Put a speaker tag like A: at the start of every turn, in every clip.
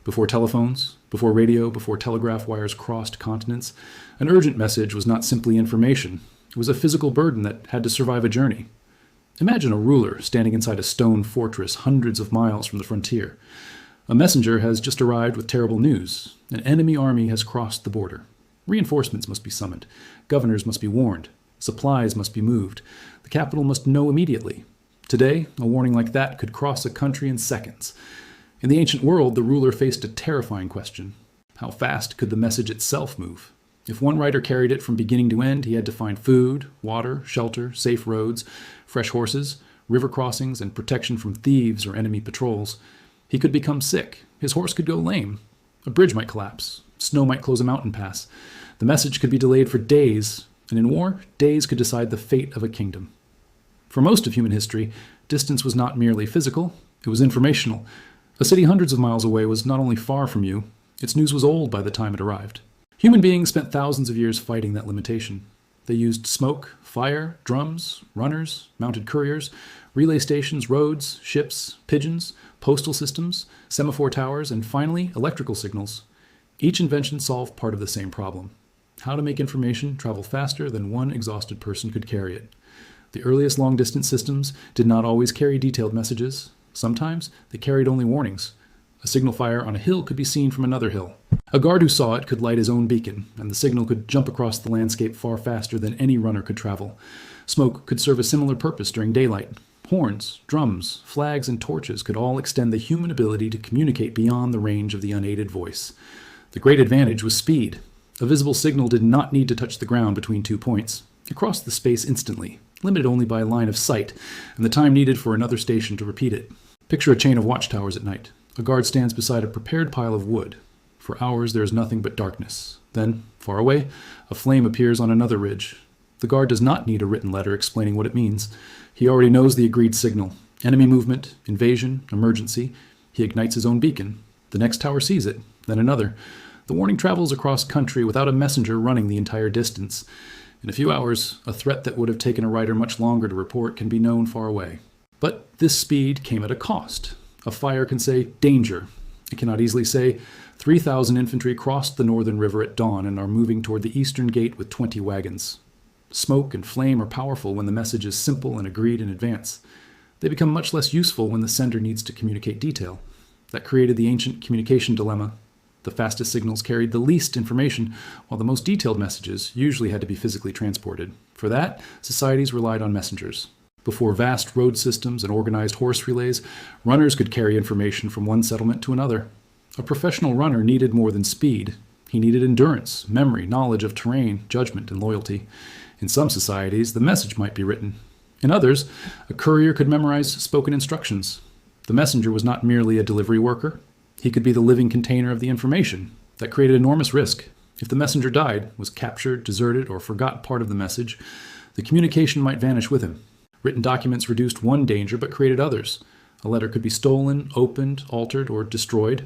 A: Before telephones, before radio, before telegraph wires crossed continents, an urgent message was not simply information. It was a physical burden that had to survive a journey. Imagine a ruler standing inside a stone fortress hundreds of miles from the frontier. A messenger has just arrived with terrible news. An enemy army has crossed the border. Reinforcements must be summoned. Governors must be warned. Supplies must be moved. The capital must know immediately. Today, a warning like that could cross a country in seconds. In the ancient world, the ruler faced a terrifying question. How fast could the message itself move? If one rider carried it from beginning to end, he had to find food, water, shelter, safe roads, fresh horses, river crossings, and protection from thieves or enemy patrols. He could become sick. His horse could go lame. A bridge might collapse. Snow might close a mountain pass. The message could be delayed for days, and in war, days could decide the fate of a kingdom. For most of human history, distance was not merely physical, it was informational. A city hundreds of miles away was not only far from you, its news was old by the time it arrived. Human beings spent thousands of years fighting that limitation. They used smoke, fire, drums, runners, mounted couriers, relay stations, roads, ships, pigeons, postal systems, semaphore towers, and finally, electrical signals. Each invention solved part of the same problem: how to make information travel faster than one exhausted person could carry it. The earliest long-distance systems did not always carry detailed messages. Sometimes they carried only warnings. A signal fire on a hill could be seen from another hill. A guard who saw it could light his own beacon, and the signal could jump across the landscape far faster than any runner could travel. Smoke could serve a similar purpose during daylight. Horns, drums, flags, and torches could all extend the human ability to communicate beyond the range of the unaided voice. The great advantage was speed. A visible signal did not need to touch the ground between 2 points. It crossed the space instantly, limited only by line of sight, and the time needed for another station to repeat it. Picture a chain of watchtowers at night. A guard stands beside a prepared pile of wood. For hours there is nothing but darkness. Then, far away, a flame appears on another ridge. The guard does not need a written letter explaining what it means. He already knows the agreed signal: enemy movement, invasion, emergency. He ignites his own beacon. The next tower sees it, then another. The warning travels across country without a messenger running the entire distance. In a few hours, a threat that would have taken a rider much longer to report can be known far away. But this speed came at a cost. A fire can say, "Danger." It cannot easily say, 3,000 infantry crossed the northern river at dawn and are moving toward the eastern gate with 20 wagons. Smoke and flame are powerful when the message is simple and agreed in advance. They become much less useful when the sender needs to communicate detail. That created the ancient communication dilemma. The fastest signals carried the least information, while the most detailed messages usually had to be physically transported. For that, societies relied on messengers. Before vast road systems and organized horse relays, runners could carry information from one settlement to another. A professional runner needed more than speed. He needed endurance, memory, knowledge of terrain, judgment, and loyalty. In some societies, the message might be written. In others, a courier could memorize spoken instructions. The messenger was not merely a delivery worker. He could be the living container of the information. That created enormous risk. If the messenger died, was captured, deserted, or forgot part of the message, the communication might vanish with him. Written documents reduced one danger but created others. A letter could be stolen, opened, altered, or destroyed.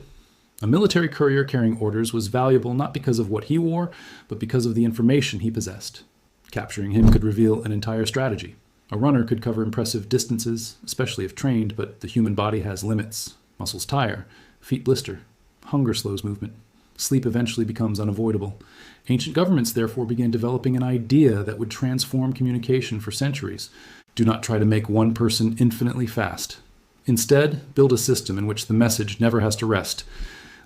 A: A military courier carrying orders was valuable not because of what he wore, but because of the information he possessed. Capturing him could reveal an entire strategy. A runner could cover impressive distances, especially if trained, but the human body has limits. Muscles tire, feet blister, hunger slows movement. Sleep eventually becomes unavoidable. Ancient governments therefore began developing an idea that would transform communication for centuries. Do not try to make one person infinitely fast. Instead, build a system in which the message never has to rest.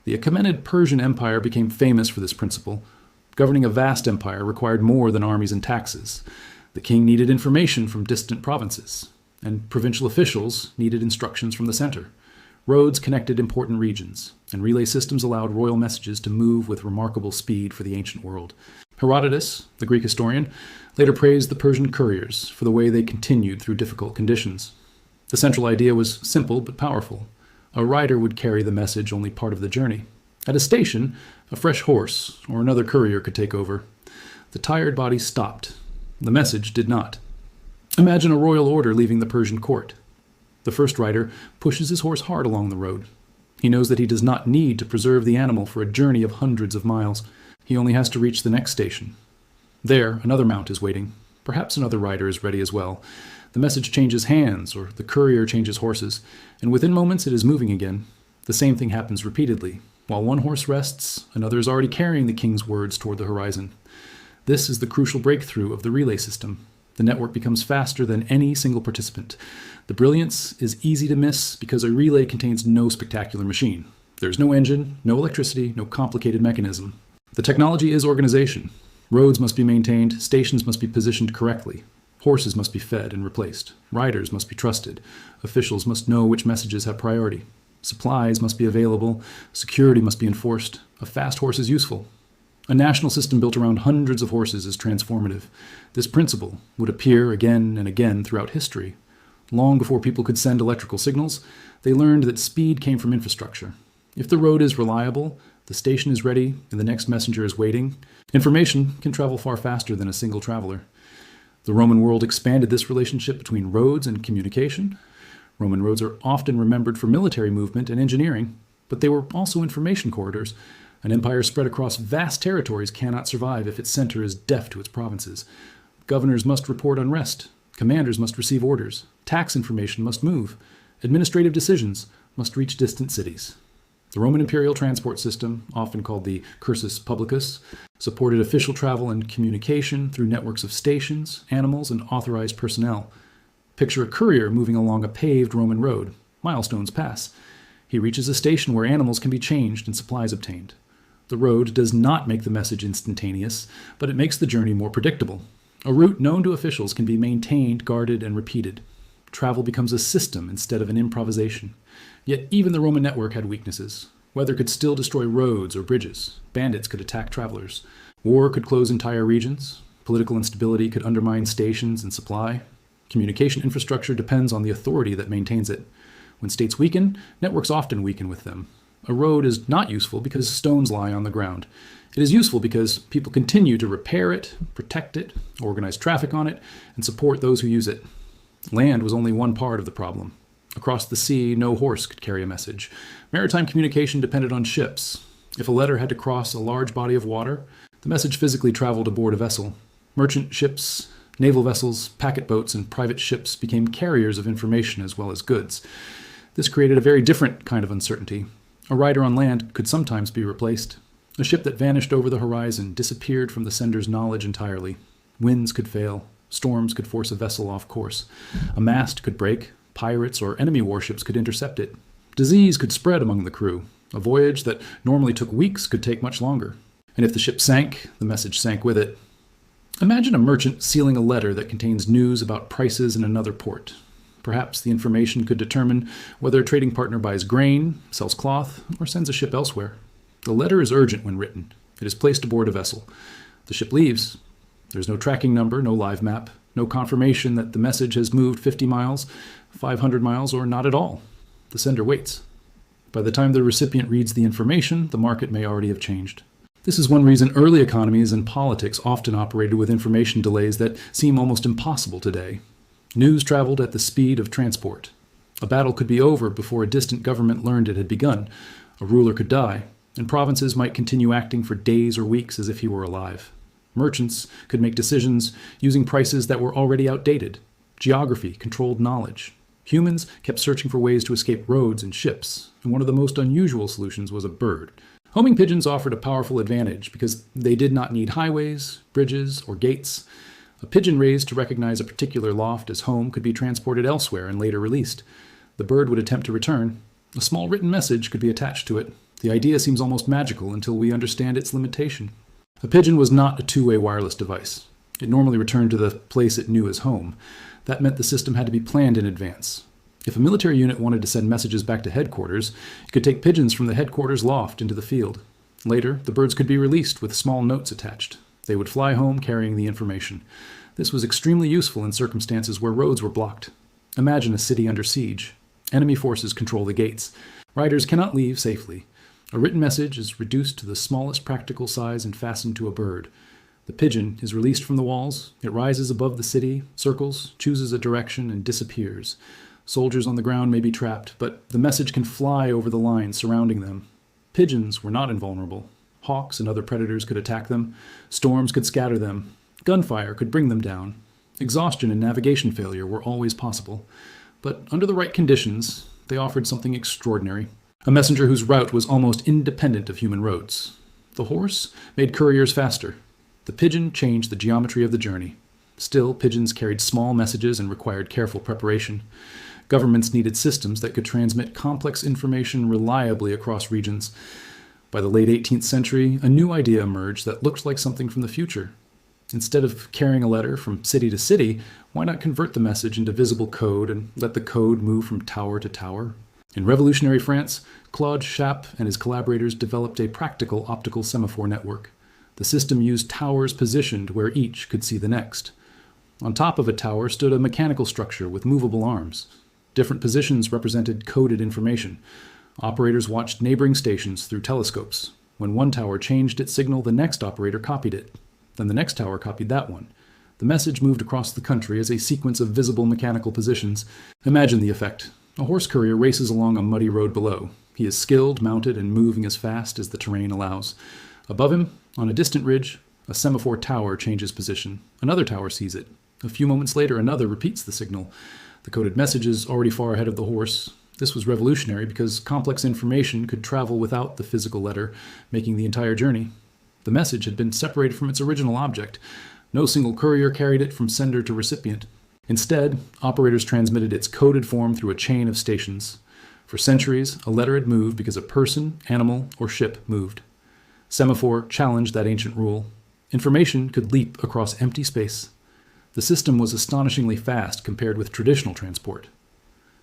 A: The Achaemenid Persian Empire became famous for this principle. Governing a vast empire required more than armies and taxes. The king needed information from distant provinces, and provincial officials needed instructions from the center. Roads connected important regions, and relay systems allowed royal messages to move with remarkable speed for the ancient world. Herodotus, the Greek historian, later praised the Persian couriers for the way they continued through difficult conditions. The central idea was simple but powerful. A rider would carry the message only part of the journey. At a station, a fresh horse or another courier could take over. The tired body stopped. The message did not. Imagine a royal order leaving the Persian court. The first rider pushes his horse hard along the road. He knows that he does not need to preserve the animal for a journey of hundreds of miles. He only has to reach the next station. There, another mount is waiting. Perhaps another rider is ready as well. The message changes hands, or the courier changes horses, and within moments it is moving again. The same thing happens repeatedly. While one horse rests, another is already carrying the king's words toward the horizon. This is the crucial breakthrough of the relay system. The network becomes faster than any single participant. The brilliance is easy to miss because a relay contains no spectacular machine. There's no engine, no electricity, no complicated mechanism. The technology is organization. Roads must be maintained, stations must be positioned correctly. Horses must be fed and replaced. Riders must be trusted. Officials must know which messages have priority. Supplies must be available. Security must be enforced. A fast horse is useful. A national system built around hundreds of horses is transformative. This principle would appear again and again throughout history. Long before people could send electrical signals, they learned that speed came from infrastructure. If the road is reliable, the station is ready, and the next messenger is waiting, information can travel far faster than a single traveler. The Roman world expanded this relationship between roads and communication. Roman roads are often remembered for military movement and engineering, but they were also information corridors. An empire spread across vast territories cannot survive if its center is deaf to its provinces. Governors must report unrest. Commanders must receive orders. Tax information must move. Administrative decisions must reach distant cities. The Roman imperial transport system, often called the cursus publicus, supported official travel and communication through networks of stations, animals, and authorized personnel. Picture a courier moving along a paved Roman road. Milestones pass. He reaches a station where animals can be changed and supplies obtained. The road does not make the message instantaneous, but it makes the journey more predictable. A route known to officials can be maintained, guarded, and repeated. Travel becomes a system instead of an improvisation. Yet even the Roman network had weaknesses. Weather could still destroy roads or bridges. Bandits could attack travelers. War could close entire regions. Political instability could undermine stations and supply. Communication infrastructure depends on the authority that maintains it. When states weaken, networks often weaken with them. A road is not useful because stones lie on the ground. It is useful because people continue to repair it, protect it, organize traffic on it, and support those who use it. Land was only one part of the problem. Across the sea, no horse could carry a message. Maritime communication depended on ships. If a letter had to cross a large body of water, the message physically traveled aboard a vessel. Merchant ships, naval vessels, packet boats, and private ships became carriers of information as well as goods. This created a very different kind of uncertainty. A rider on land could sometimes be replaced. A ship that vanished over the horizon disappeared from the sender's knowledge entirely. Winds could fail. Storms could force a vessel off course. A mast could break. Pirates or enemy warships could intercept it. Disease could spread among the crew. A voyage that normally took weeks could take much longer. And if the ship sank, the message sank with it. Imagine a merchant sealing a letter that contains news about prices in another port. Perhaps the information could determine whether a trading partner buys grain, sells cloth, or sends a ship elsewhere. The letter is urgent when written. It is placed aboard a vessel. The ship leaves. There's no tracking number, no live map, no confirmation that the message has moved 50 miles, 500 miles, or not at all. The sender waits. By the time the recipient reads the information, the market may already have changed. This is one reason early economies and politics often operated with information delays that seem almost impossible today. News traveled at the speed of transport. A battle could be over before a distant government learned it had begun. A ruler could die, and provinces might continue acting for days or weeks as if he were alive. Merchants could make decisions using prices that were already outdated. Geography controlled knowledge. Humans kept searching for ways to escape roads and ships, and one of the most unusual solutions was a bird. Homing pigeons offered a powerful advantage because they did not need highways, bridges, or gates. A pigeon raised to recognize a particular loft as home could be transported elsewhere and later released. The bird would attempt to return. A small written message could be attached to it. The idea seems almost magical until we understand its limitation. A pigeon was not a two-way wireless device. It normally returned to the place it knew as home. That meant the system had to be planned in advance. If a military unit wanted to send messages back to headquarters, it could take pigeons from the headquarters loft into the field. Later, the birds could be released with small notes attached. They would fly home carrying the information. This was extremely useful in circumstances where roads were blocked. Imagine a city under siege. Enemy forces control the gates. Riders cannot leave safely. A written message is reduced to the smallest practical size and fastened to a bird. The pigeon is released from the walls. It rises above the city, circles, chooses a direction, and disappears. Soldiers on the ground may be trapped, but the message can fly over the lines surrounding them. Pigeons were not invulnerable. Hawks and other predators could attack them. Storms could scatter them. Gunfire could bring them down. Exhaustion and navigation failure were always possible. But under the right conditions, they offered something extraordinary. a messenger whose route was almost independent of human roads. The horse made couriers faster. The pigeon changed the geometry of the journey. Still, pigeons carried small messages and required careful preparation. Governments needed systems that could transmit complex information reliably across regions. By the late 18th century, a new idea emerged that looked like something from the future. Instead of carrying a letter from city to city, why not convert the message into visible code and let the code move from tower to tower? In revolutionary France, Claude Chappe and his collaborators developed a practical optical semaphore network. The system used towers positioned where each could see the next. On top of a tower stood a mechanical structure with movable arms. Different positions represented coded information. Operators watched neighboring stations through telescopes. When one tower changed its signal, the next operator copied it. Then the next tower copied that one. The message moved across the country as a sequence of visible mechanical positions. Imagine the effect. A horse courier races along a muddy road below. He is skilled, mounted, and moving as fast as the terrain allows. Above him, on a distant ridge, a semaphore tower changes position. Another tower sees it. A few moments later, another repeats the signal. The coded message is already far ahead of the horse. This was revolutionary because complex information could travel without the physical letter, making the entire journey. The message had been separated from its original object. No single courier carried it from sender to recipient. Instead, operators transmitted its coded form through a chain of stations. For centuries, a letter had moved because a person, animal, or ship moved. Semaphore challenged that ancient rule. Information could leap across empty space. The system was astonishingly fast compared with traditional transport.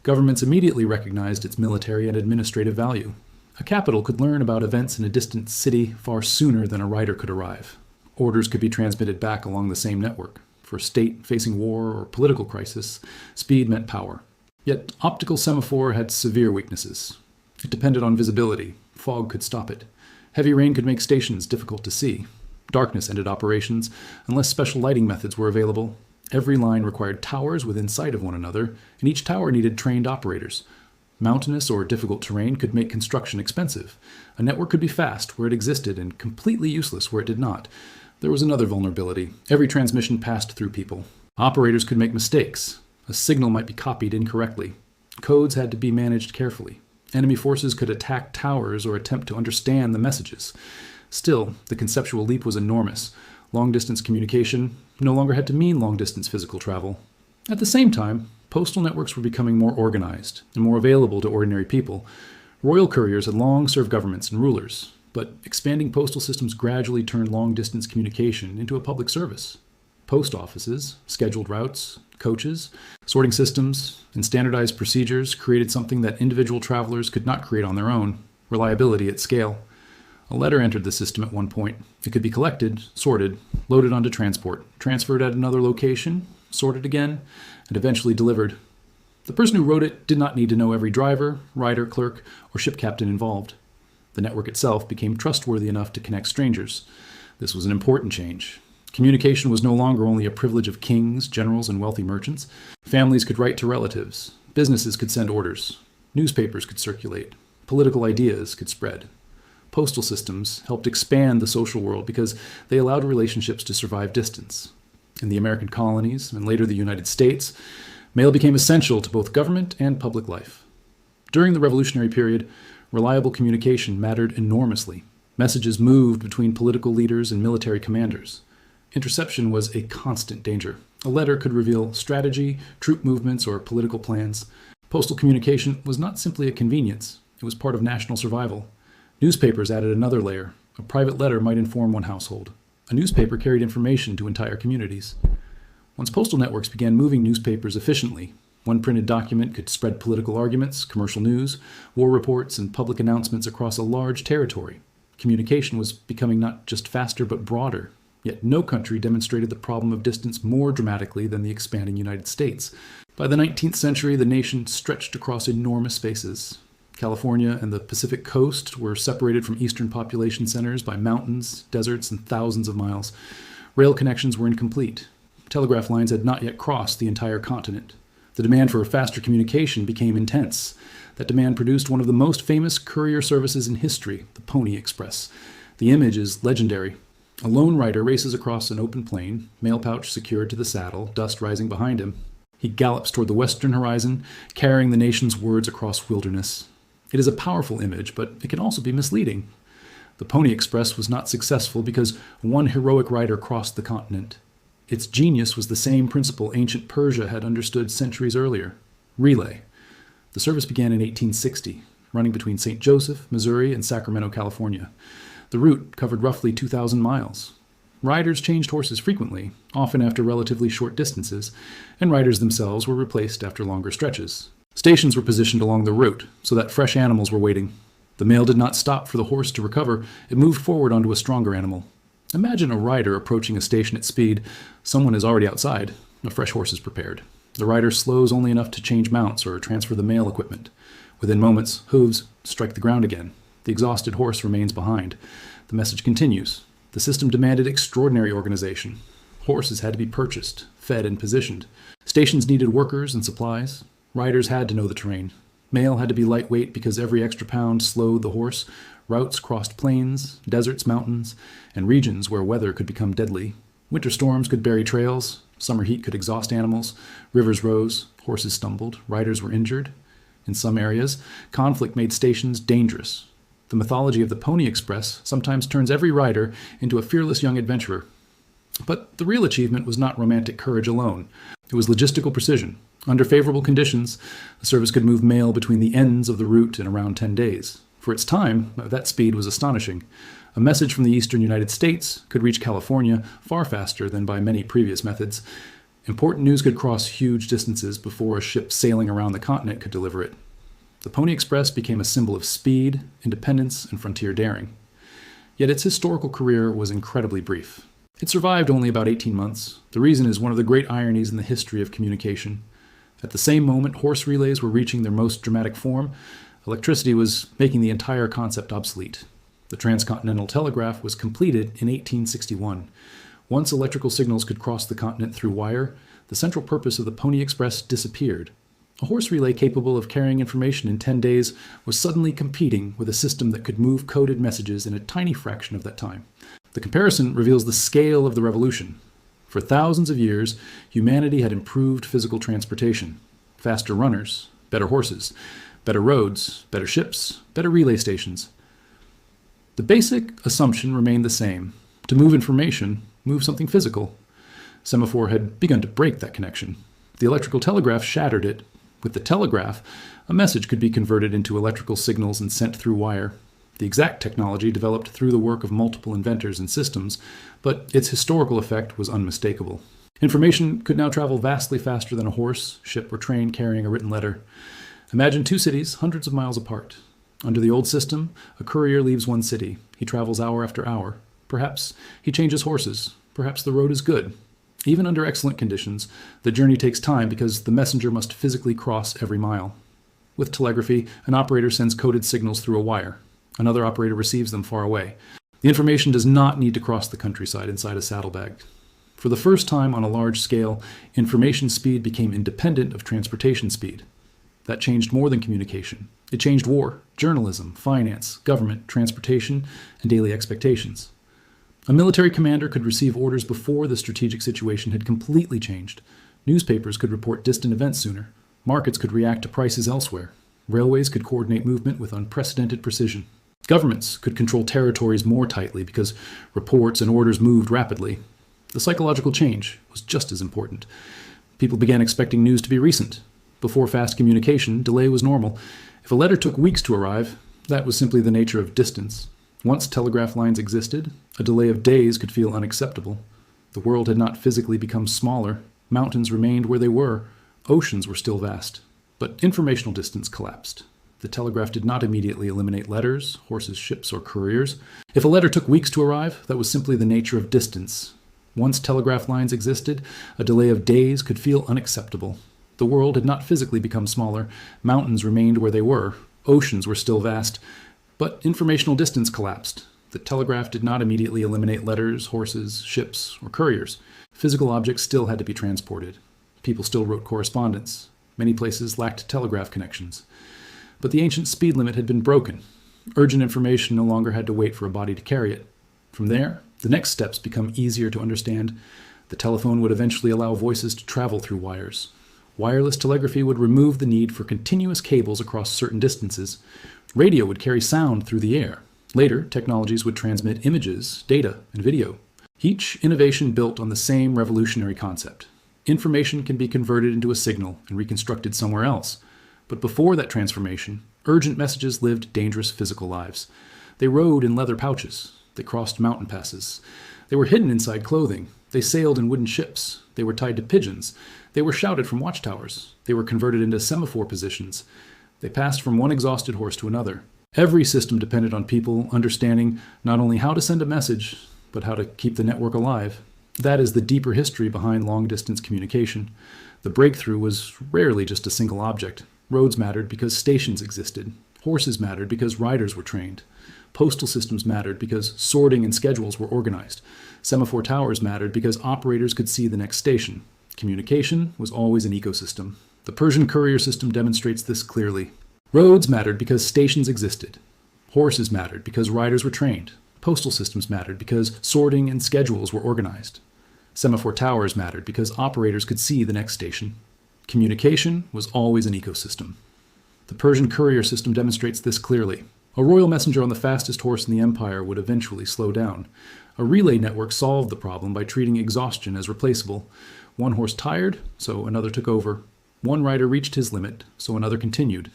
A: Governments immediately recognized its military and administrative value. A capital could learn about events in a distant city far sooner than a rider could arrive. Orders could be transmitted back along the same network. For a state facing war or political crisis, speed meant power. Yet optical semaphore had severe weaknesses. It depended on visibility. Fog could stop it. Heavy rain could make stations difficult to see. Darkness ended operations unless special lighting methods were available. Every line required towers within sight of one another, and each tower needed trained operators. Mountainous or difficult terrain could make construction expensive. A network could be fast where it existed and completely useless where it did not. There was another vulnerability. Every transmission passed through people. Operators could make mistakes. A signal might be copied incorrectly. Codes had to be managed carefully. Enemy forces could attack towers or attempt to understand the messages. Still, the conceptual leap was enormous. Long-distance communication no longer had to mean long-distance physical travel. At the same time, postal networks were becoming more organized and more available to ordinary people. Royal couriers had long served governments and rulers, but expanding postal systems gradually turned long-distance communication into a public service. Post offices, scheduled routes, coaches, sorting systems, and standardized procedures created something that individual travelers could not create on their own: reliability at scale. A letter entered the system at one point. It could be collected, sorted, loaded onto transport, transferred at another location, sorted again, and eventually delivered. The person who wrote it did not need to know every driver, rider, clerk, or ship captain involved. The network itself became trustworthy enough to connect strangers. This was an important change. Communication was no longer only a privilege of kings, generals, and wealthy merchants. Families could write to relatives. Businesses could send orders. Newspapers could circulate. Political ideas could spread. Postal systems helped expand the social world because they allowed relationships to survive distance. In the American colonies, and later the United States, mail became essential to both government and public life. During the Revolutionary period, reliable communication mattered enormously. Messages moved between political leaders and military commanders. Interception was a constant danger. A letter could reveal strategy, troop movements, or political plans. Postal communication was not simply a convenience. It was part of national survival. Newspapers added another layer. A private letter might inform one household. A newspaper carried information to entire communities. Once postal networks began moving newspapers efficiently, one printed document could spread political arguments, commercial news, war reports, and public announcements across a large territory. Communication was becoming not just faster but broader. Yet no country demonstrated the problem of distance more dramatically than the expanding United States. By the 19th century, the nation stretched across enormous spaces. California and the Pacific coast were separated from eastern population centers by mountains, deserts, and thousands of miles. Rail connections were incomplete. Telegraph lines had not yet crossed the entire continent. The demand for faster communication became intense. That demand produced one of the most famous courier services in history, the Pony Express. The image is legendary. A lone rider races across an open plain, mail pouch secured to the saddle, dust rising behind him. He gallops toward the western horizon, carrying the nation's words across wilderness. It is a powerful image, but it can also be misleading. The Pony Express was not successful because one heroic rider crossed the continent. Its genius was the same principle ancient Persia had understood centuries earlier: relay. The service began in 1860, running between St. Joseph, Missouri, and Sacramento, California. The route covered roughly 2,000 miles. Riders changed horses frequently, often after relatively short distances, and riders themselves were replaced after longer stretches. Stations were positioned along the route so that fresh animals were waiting. The mail did not stop for the horse to recover. It moved forward onto a stronger animal. Imagine a rider approaching a station at speed. Someone is already outside. A fresh horse is prepared. The rider slows only enough to change mounts or transfer the mail equipment. Within moments, hooves strike the ground again. The exhausted horse remains behind. The message continues. The system demanded extraordinary organization. Horses had to be purchased, fed, and positioned. Stations needed workers and supplies. Riders had to know the terrain. Mail had to be lightweight because every extra pound slowed the horse. Routes crossed plains, deserts, mountains, and regions where weather could become deadly. Winter storms could bury trails. Summer heat could exhaust animals. Rivers rose. Horses stumbled. Riders were injured. In some areas, conflict made stations dangerous. The mythology of the Pony Express sometimes turns every rider into a fearless young adventurer. But the real achievement was not romantic courage alone. It was logistical precision. Under favorable conditions, the service could move mail between the ends of the route in around 10 days. For its time, that speed was astonishing. A message from the eastern United States could reach California far faster than by many previous methods. Important news could cross huge distances before a ship sailing around the continent could deliver it. The Pony Express became a symbol of speed, independence, and frontier daring. Yet its historical career was incredibly brief. It survived only about 18 months. The reason is one of the great ironies in the history of communication. At the same moment horse relays were reaching their most dramatic form, electricity was making the entire concept obsolete. The transcontinental telegraph was completed in 1861. Once electrical signals could cross the continent through wire, the central purpose of the Pony Express disappeared. A horse relay capable of carrying information in 10 days was suddenly competing with a system that could move coded messages in a tiny fraction of that time. The comparison reveals the scale of the revolution. For thousands of years, humanity had improved physical transportation. Faster runners, better horses, better roads, better ships, better relay stations. The basic assumption remained the same. To move information, move something physical. Semaphore had begun to break that connection. The electrical telegraph shattered it. With the telegraph, a message could be converted into electrical signals and sent through wire. The exact technology developed through the work of multiple inventors and systems, but its historical effect was unmistakable. Information could now travel vastly faster than a horse, ship, or train carrying a written letter. Imagine two cities hundreds of miles apart. Under the old system, a courier leaves one city. He travels hour after hour. Perhaps he changes horses. Perhaps the road is good. Even under excellent conditions, the journey takes time because the messenger must physically cross every mile. With telegraphy, an operator sends coded signals through a wire. Another operator receives them far away. The information does not need to cross the countryside inside a saddlebag. For the first time on a large scale, information speed became independent of transportation speed. That changed more than communication. It changed war, journalism, finance, government, transportation, and daily expectations. A military commander could receive orders before the strategic situation had completely changed. Newspapers could report distant events sooner. Markets could react to prices elsewhere. Railways could coordinate movement with unprecedented precision. Governments could control territories more tightly because reports and orders moved rapidly. The psychological change was just as important. People began expecting news to be recent. Before fast communication, delay was normal. If a letter took weeks to arrive, that was simply the nature of distance. Once telegraph lines existed, a delay of days could feel unacceptable. The world had not physically become smaller. Mountains remained where they were. Oceans were still vast. But informational distance collapsed. The telegraph did not immediately eliminate letters, horses, ships, or couriers. If a letter took weeks to arrive, that was simply the nature of distance. Once telegraph lines existed, a delay of days could feel unacceptable. The world had not physically become smaller. Mountains remained where they were. Oceans were still vast. But informational distance collapsed. The telegraph did not immediately eliminate letters, horses, ships, or couriers. Physical objects still had to be transported. People still wrote correspondence. Many places lacked telegraph connections. But the ancient speed limit had been broken. Urgent information no longer had to wait for a body to carry it. From there, the next steps become easier to understand. The telephone would eventually allow voices to travel through wires. Wireless telegraphy would remove the need for continuous cables across certain distances. Radio would carry sound through the air. Later, technologies would transmit images, data, and video. Each innovation built on the same revolutionary concept. Information can be converted into a signal and reconstructed somewhere else. But before that transformation, urgent messages lived dangerous physical lives. They rode in leather pouches. They crossed mountain passes. They were hidden inside clothing. They sailed in wooden ships. They were tied to pigeons. They were shouted from watchtowers. They were converted into semaphore positions. They passed from one exhausted horse to another. Every system depended on people understanding not only how to send a message, but how to keep the network alive. That is the deeper history behind long-distance communication. The breakthrough was rarely just a single object. Roads mattered because stations existed. Horses mattered because riders were trained. Postal systems mattered because sorting and schedules were organized. Semaphore towers mattered because operators could see the next station. Communication was always an ecosystem. The Persian courier system demonstrates this clearly. Roads mattered because stations existed. Horses mattered because riders were trained. Postal systems mattered because sorting and schedules were organized. Semaphore towers mattered because operators could see the next station. Communication was always an ecosystem. The Persian courier system demonstrates this clearly. A royal messenger on the fastest horse in the empire would eventually slow down. A relay network solved the problem by treating exhaustion as replaceable. One horse tired, so another took over. One rider reached his limit, so another continued.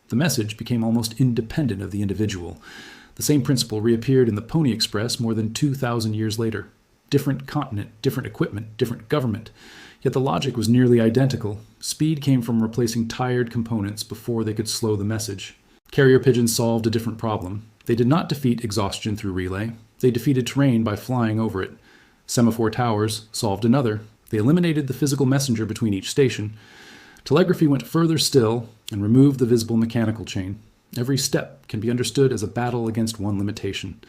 A: The message became almost independent of the individual. The same principle reappeared in the Pony Express more than 2,000 years later. Different continent, different equipment, different government. Yet the logic was nearly identical. Speed came from replacing tired components before they could slow the message. Carrier pigeons solved a different problem. They did not defeat exhaustion through relay. They defeated terrain by flying over it. Semaphore towers solved another. They eliminated the physical messenger between each station. Telegraphy went further still and removed the visible mechanical chain. Every step can be understood as a battle against one limitation.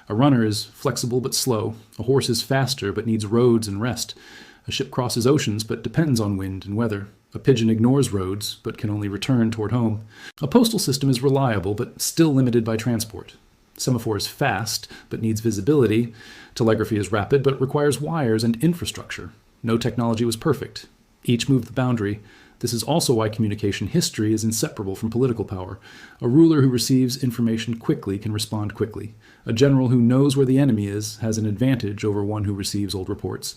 A: A runner is flexible but slow. A horse is faster but needs roads and rest. A ship crosses oceans but depends on wind and weather. A pigeon ignores roads but can only return toward home. A postal system is reliable but still limited by transport. Semaphore is fast but needs visibility. Telegraphy is rapid but requires wires and infrastructure. No technology was perfect. Each moved the boundary. This is also why communication history is inseparable from political power. A ruler who receives information quickly can respond quickly. A general who knows where the enemy is has an advantage over one who receives old reports.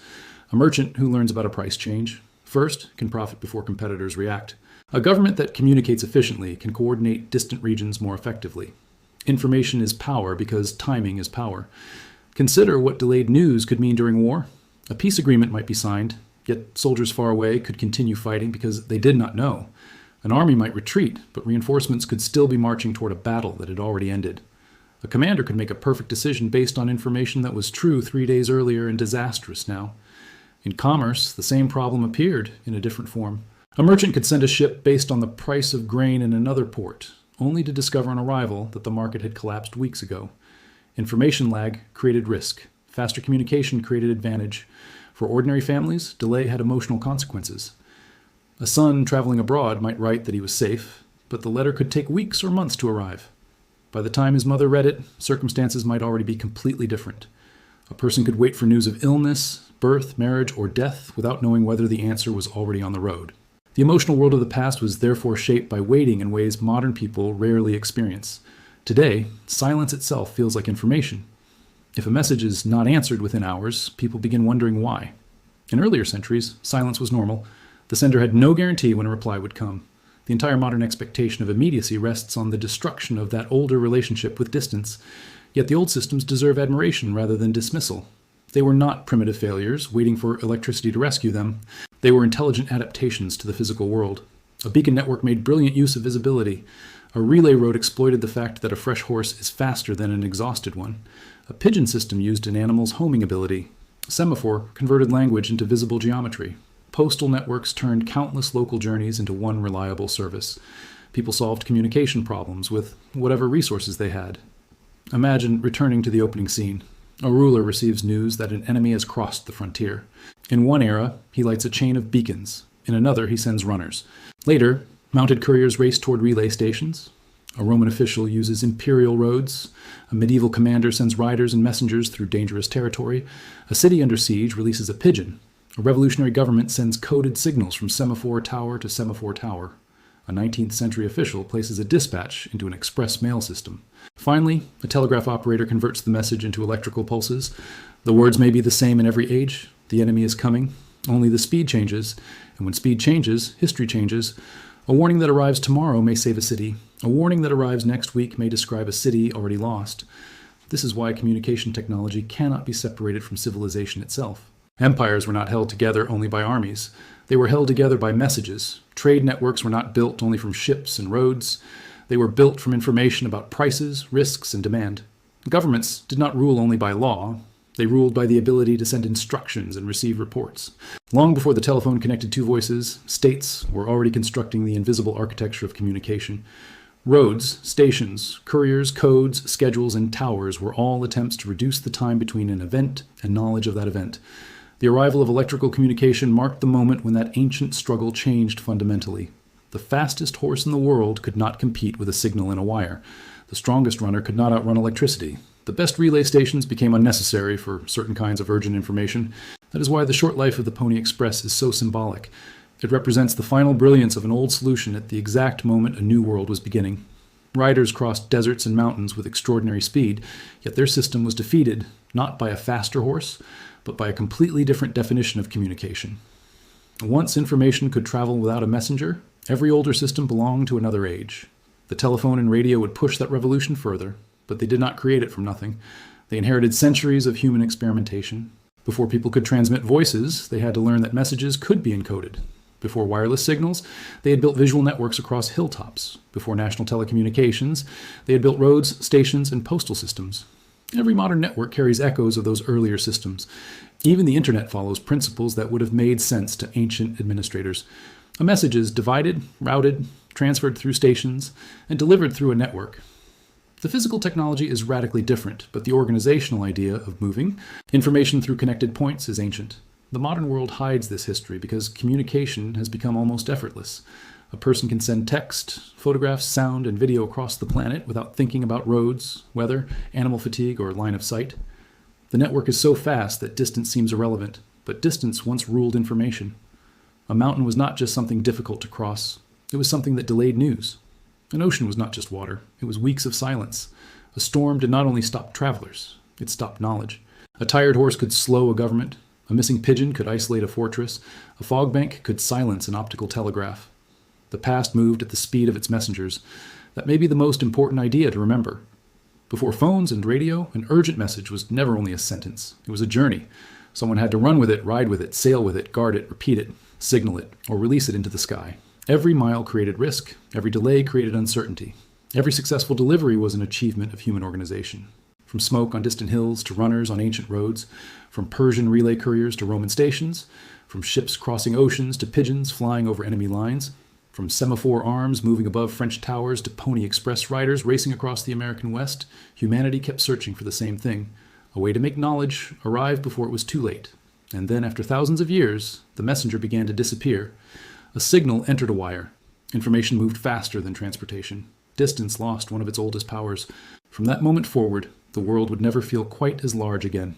A: A merchant who learns about a price change first can profit before competitors react. A government that communicates efficiently can coordinate distant regions more effectively. Information is power because timing is power. Consider what delayed news could mean during war. A peace agreement might be signed, yet soldiers far away could continue fighting because they did not know. An army might retreat, but reinforcements could still be marching toward a battle that had already ended. A commander could make a perfect decision based on information that was true 3 days earlier and disastrous now. In commerce, the same problem appeared in a different form. A merchant could send a ship based on the price of grain in another port, only to discover on arrival that the market had collapsed weeks ago. Information lag created risk. Faster communication created advantage. For ordinary families, delay had emotional consequences. A son traveling abroad might write that he was safe, but the letter could take weeks or months to arrive. By the time his mother read it, circumstances might already be completely different. A person could wait for news of illness, birth, marriage, or death without knowing whether the answer was already on the road. The emotional world of the past was therefore shaped by waiting in ways modern people rarely experience. Today, silence itself feels like information. If a message is not answered within hours, people begin wondering why. In earlier centuries, silence was normal. The sender had no guarantee when a reply would come. The entire modern expectation of immediacy rests on the destruction of that older relationship with distance. Yet the old systems deserve admiration rather than dismissal. They were not primitive failures, waiting for electricity to rescue them. They were intelligent adaptations to the physical world. A beacon network made brilliant use of visibility. A relay road exploited the fact that a fresh horse is faster than an exhausted one. A pigeon system used an animal's homing ability. A semaphore converted language into visible geometry. Postal networks turned countless local journeys into one reliable service. People solved communication problems with whatever resources they had. Imagine returning to the opening scene. A ruler receives news that an enemy has crossed the frontier. In one era, he lights a chain of beacons. In another, he sends runners. Later, mounted couriers race toward relay stations. A Roman official uses imperial roads. A medieval commander sends riders and messengers through dangerous territory. A city under siege releases a pigeon. A revolutionary government sends coded signals from semaphore tower to semaphore tower. A 19th century official places a dispatch into an express mail system. Finally, a telegraph operator converts the message into electrical pulses. The words may be the same in every age. The enemy is coming. Only the speed changes. And when speed changes, history changes. A warning that arrives tomorrow may save a city. A warning that arrives next week may describe a city already lost. This is why communication technology cannot be separated from civilization itself. Empires were not held together only by armies. They were held together by messages. Trade networks were not built only from ships and roads. They were built from information about prices, risks, and demand. Governments did not rule only by law. They ruled by the ability to send instructions and receive reports. Long before the telephone connected two voices, states were already constructing the invisible architecture of communication. Roads, stations, couriers, codes, schedules, and towers were all attempts to reduce the time between an event and knowledge of that event. The arrival of electrical communication marked the moment when that ancient struggle changed fundamentally. The fastest horse in the world could not compete with a signal in a wire. The strongest runner could not outrun electricity. The best relay stations became unnecessary for certain kinds of urgent information. That is why the short life of the Pony Express is so symbolic. It represents the final brilliance of an old solution at the exact moment a new world was beginning. Riders crossed deserts and mountains with extraordinary speed, yet their system was defeated not by a faster horse, but by a completely different definition of communication. Once information could travel without a messenger, every older system belonged to another age. The telephone and radio would push that revolution further, but they did not create it from nothing. They inherited centuries of human experimentation. Before people could transmit voices, they had to learn that messages could be encoded. Before wireless signals, they had built visual networks across hilltops. Before national telecommunications, they had built roads, stations, and postal systems. Every modern network carries echoes of those earlier systems. Even the internet follows principles that would have made sense to ancient administrators. A message is divided, routed, transferred through stations, and delivered through a network. The physical technology is radically different, but the organizational idea of moving information through connected points is ancient. The modern world hides this history because communication has become almost effortless. A person can send text, photographs, sound, and video across the planet without thinking about roads, weather, animal fatigue, or line of sight. The network is so fast that distance seems irrelevant, but distance once ruled information. A mountain was not just something difficult to cross. It was something that delayed news. An ocean was not just water. It was weeks of silence. A storm did not only stop travelers, it stopped knowledge. A tired horse could slow a government. A missing pigeon could isolate a fortress. A fog bank could silence an optical telegraph. The past moved at the speed of its messengers. That may be the most important idea to remember. Before phones and radio, an urgent message was never only a sentence. It was a journey. Someone had to run with it, ride with it, sail with it, guard it, repeat it, signal it, or release it into the sky. Every mile created risk. Every delay created uncertainty. Every successful delivery was an achievement of human organization. From smoke on distant hills to runners on ancient roads, from Persian relay couriers to Roman stations, from ships crossing oceans to pigeons flying over enemy lines, from semaphore arms moving above French towers to Pony Express riders racing across the American West, humanity kept searching for the same thing, a way to make knowledge arrive before it was too late. And then, after thousands of years, the messenger began to disappear. A signal entered a wire. Information moved faster than transportation. Distance lost one of its oldest powers. From that moment forward, the world would never feel quite as large again.